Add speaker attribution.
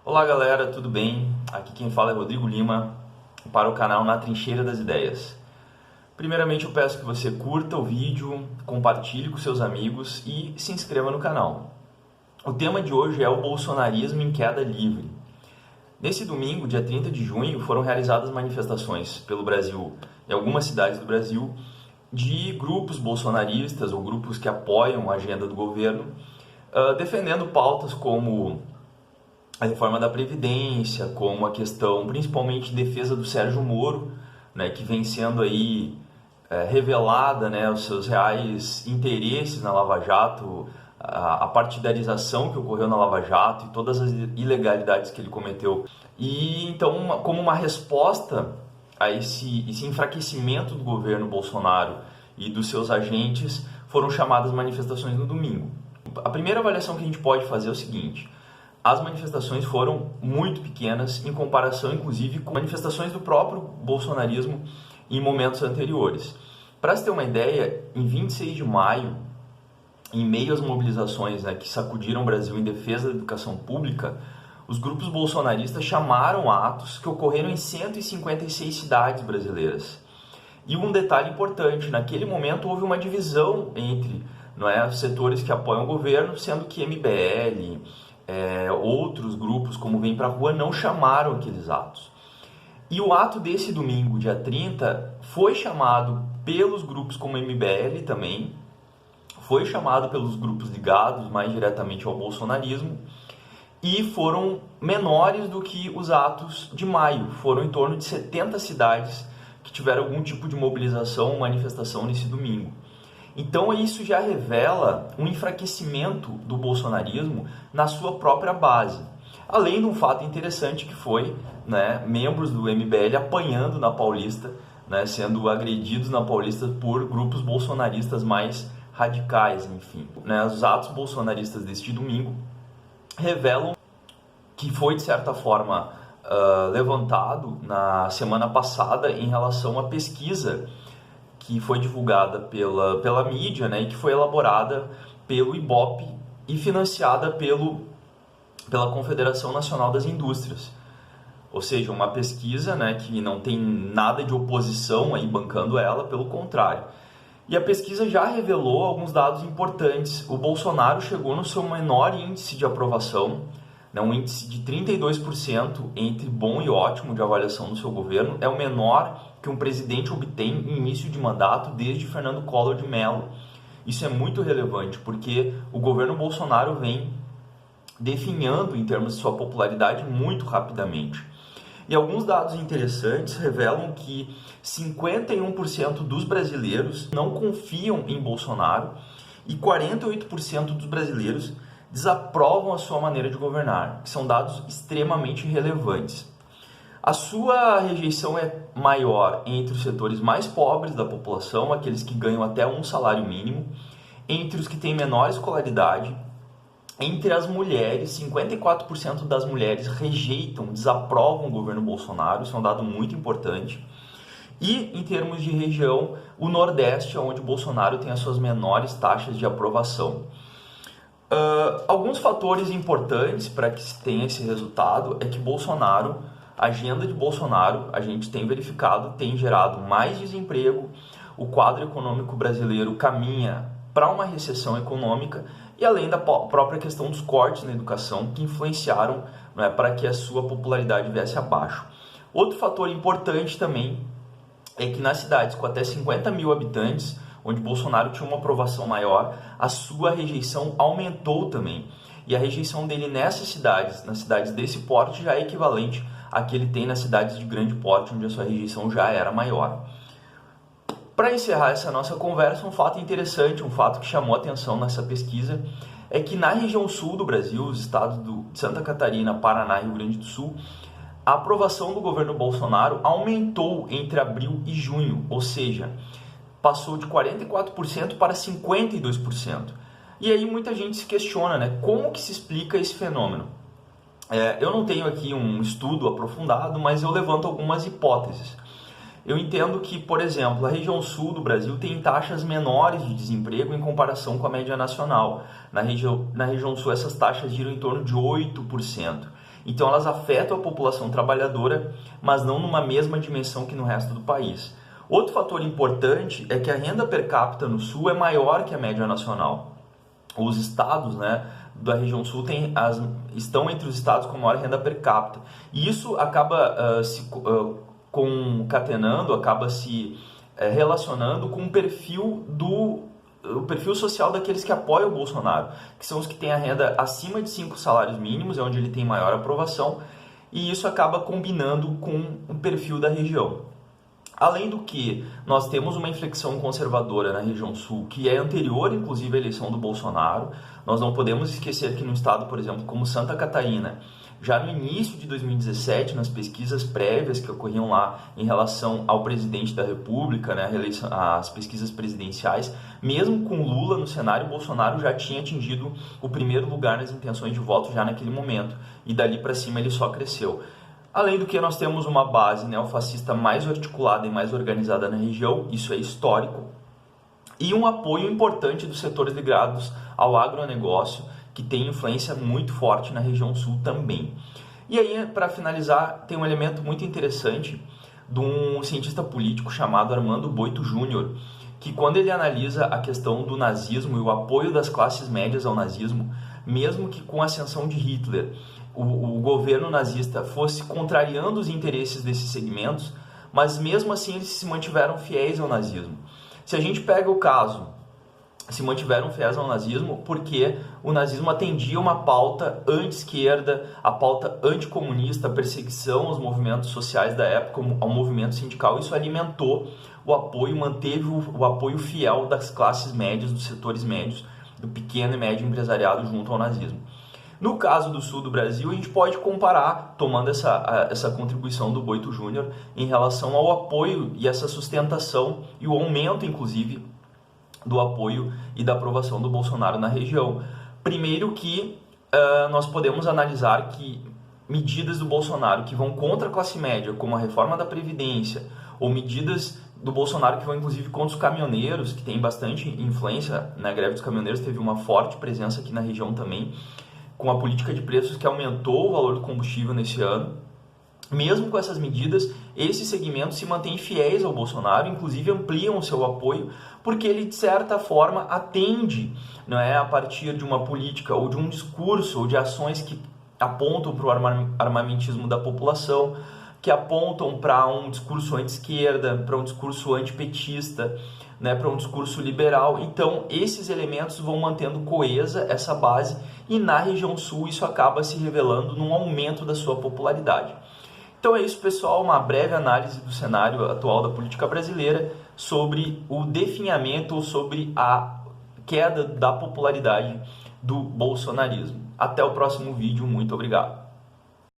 Speaker 1: Olá galera, tudo bem? Aqui quem fala é Rodrigo Lima para o canal Na Trincheira das Ideias. Primeiramente eu peço que você curta o vídeo, compartilhe com seus amigos e se inscreva no canal. O tema de hoje é o bolsonarismo em queda livre. Nesse domingo, dia 30 de junho, foram realizadas manifestações pelo Brasil, em algumas cidades do Brasil, de grupos bolsonaristas ou grupos que apoiam a agenda do governo, defendendo pautas como a reforma da Previdência, como a questão principalmente de defesa do Sérgio Moro, né, que vem sendo aí revelada, né, os seus reais interesses na Lava Jato, a partidarização que ocorreu na Lava Jato e todas as ilegalidades que ele cometeu. E então, como uma resposta a esse enfraquecimento do governo Bolsonaro e dos seus agentes, foram chamadas manifestações no domingo. A primeira avaliação que a gente pode fazer é o seguinte: as manifestações foram muito pequenas em comparação, inclusive, com manifestações do próprio bolsonarismo em momentos anteriores. Para se ter uma ideia, em 26 de maio, em meio às mobilizações, né, que sacudiram o Brasil em defesa da educação pública, os grupos bolsonaristas chamaram atos que ocorreram em 156 cidades brasileiras. E um detalhe importante, naquele momento houve uma divisão entre os setores que apoiam o governo, sendo que MBL, outros grupos como Vem Pra Rua não chamaram aqueles atos. E o ato desse domingo, dia 30, foi chamado pelos grupos como MBL também, foi chamado pelos grupos ligados mais diretamente ao bolsonarismo, e foram menores do que os atos de maio. Foram em torno de 70 cidades que tiveram algum tipo de mobilização ou manifestação nesse domingo. Então isso já revela um enfraquecimento do bolsonarismo na sua própria base. Além de um fato interessante que foi membros do MBL apanhando na Paulista, sendo agredidos na Paulista por grupos bolsonaristas mais radicais, enfim. Os atos bolsonaristas deste domingo revelam que foi, de certa forma, levantado na semana passada em relação à pesquisa que foi divulgada pela mídia, e que foi elaborada pelo IBOP e financiada pela Confederação Nacional das Indústrias. Ou seja, uma pesquisa que não tem nada de oposição aí bancando ela, pelo contrário. E a pesquisa já revelou alguns dados importantes. O Bolsonaro chegou no seu menor índice de aprovação, um índice de 32% entre bom e ótimo de avaliação do seu governo. É o menor que um presidente obtém em início de mandato desde Fernando Collor de Mello. Isso é muito relevante, porque o governo Bolsonaro vem definhando em termos de sua popularidade muito rapidamente. E alguns dados interessantes revelam que 51% dos brasileiros não confiam em Bolsonaro e 48% dos brasileiros desaprovam a sua maneira de governar, que são dados extremamente relevantes. A sua rejeição é maior entre os setores mais pobres da população, aqueles que ganham até um salário mínimo, entre os que têm menor escolaridade, entre as mulheres. 54% das mulheres rejeitam, desaprovam o governo Bolsonaro, isso é um dado muito importante. E em termos de região, o Nordeste é onde Bolsonaro tem as suas menores taxas de aprovação. Alguns fatores importantes para que se tenha esse resultado é que a agenda de Bolsonaro, a gente tem verificado, tem gerado mais desemprego, o quadro econômico brasileiro caminha para uma recessão econômica, e além da própria questão dos cortes na educação que influenciaram para que a sua popularidade viesse abaixo. Outro fator importante também é que nas cidades com até 50 mil habitantes, onde Bolsonaro tinha uma aprovação maior, a sua rejeição aumentou também. E a rejeição dele nessas cidades, nas cidades desse porte, já é equivalente à que ele tem nas cidades de grande porte, onde a sua rejeição já era maior. Para encerrar essa nossa conversa, um fato interessante, um fato que chamou a atenção nessa pesquisa, é que na região sul do Brasil, os estados de Santa Catarina, Paraná e Rio Grande do Sul, a aprovação do governo Bolsonaro aumentou entre abril e junho, ou seja, passou de 44% para 52%. E aí muita gente se questiona, como que se explica esse fenômeno? Eu não tenho aqui um estudo aprofundado, mas eu levanto algumas hipóteses. Eu entendo que, por exemplo, a região sul do Brasil tem taxas menores de desemprego em comparação com a média nacional. Na região sul, essas taxas giram em torno de 8%. Então elas afetam a população trabalhadora, mas não numa mesma dimensão que no resto do país. Outro fator importante é que a renda per capita no Sul é maior que a média nacional. Os estados, né, da região Sul estão entre os estados com maior renda per capita. E isso acaba concatenando, acaba se relacionando com o perfil social daqueles que apoiam o Bolsonaro, que são os que têm a renda acima de 5 salários mínimos, é onde ele tem maior aprovação, e isso acaba combinando com o perfil da região. Além do que, nós temos uma inflexão conservadora na região Sul, que é anterior, inclusive, à eleição do Bolsonaro. Nós não podemos esquecer que no estado, por exemplo, como Santa Catarina, já no início de 2017, nas pesquisas prévias que ocorriam lá em relação ao presidente da República, né, as pesquisas presidenciais, mesmo com Lula no cenário, Bolsonaro já tinha atingido o primeiro lugar nas intenções de voto já naquele momento, e dali para cima ele só cresceu. Além do que, nós temos uma base neofascista mais articulada e mais organizada na região, isso é histórico, e um apoio importante dos setores ligados ao agronegócio, que tem influência muito forte na região Sul também. E aí, para finalizar, tem um elemento muito interessante de um cientista político chamado Armando Boito Júnior, que quando ele analisa a questão do nazismo e o apoio das classes médias ao nazismo, mesmo que com a ascensão de Hitler, o governo nazista fosse contrariando os interesses desses segmentos, mas mesmo assim eles se mantiveram fiéis ao nazismo. Se a gente pega o caso, se mantiveram fiéis ao nazismo porque o nazismo atendia uma pauta anti-esquerda, a pauta anticomunista, a perseguição aos movimentos sociais da época, ao movimento sindical. Isso alimentou o apoio, manteve o apoio fiel das classes médias, dos setores médios, do pequeno e médio empresariado junto ao nazismo. No caso do sul do Brasil, a gente pode comparar, tomando essa contribuição do Boito Júnior em relação ao apoio e essa sustentação e o aumento, inclusive, do apoio e da aprovação do Bolsonaro na região. Primeiro que nós podemos analisar que medidas do Bolsonaro que vão contra a classe média, como a reforma da Previdência, ou medidas do Bolsonaro que vão inclusive contra os caminhoneiros, que tem bastante influência na greve dos caminhoneiros, teve uma forte presença aqui na região também, com a política de preços que aumentou o valor do combustível nesse ano. Mesmo com essas medidas, esses segmentos se mantêm fiéis ao Bolsonaro, inclusive ampliam o seu apoio, porque ele, de certa forma, atende, não é, a partir de uma política ou de um discurso ou de ações que apontam para o armamentismo da população, que apontam para um discurso anti-esquerda, para um discurso antipetista, né, para um discurso liberal. Então, esses elementos vão mantendo coesa essa base e na região sul isso acaba se revelando num aumento da sua popularidade. Então é isso, pessoal, uma breve análise do cenário atual da política brasileira sobre o definhamento ou sobre a queda da popularidade do bolsonarismo. Até o próximo vídeo, muito obrigado.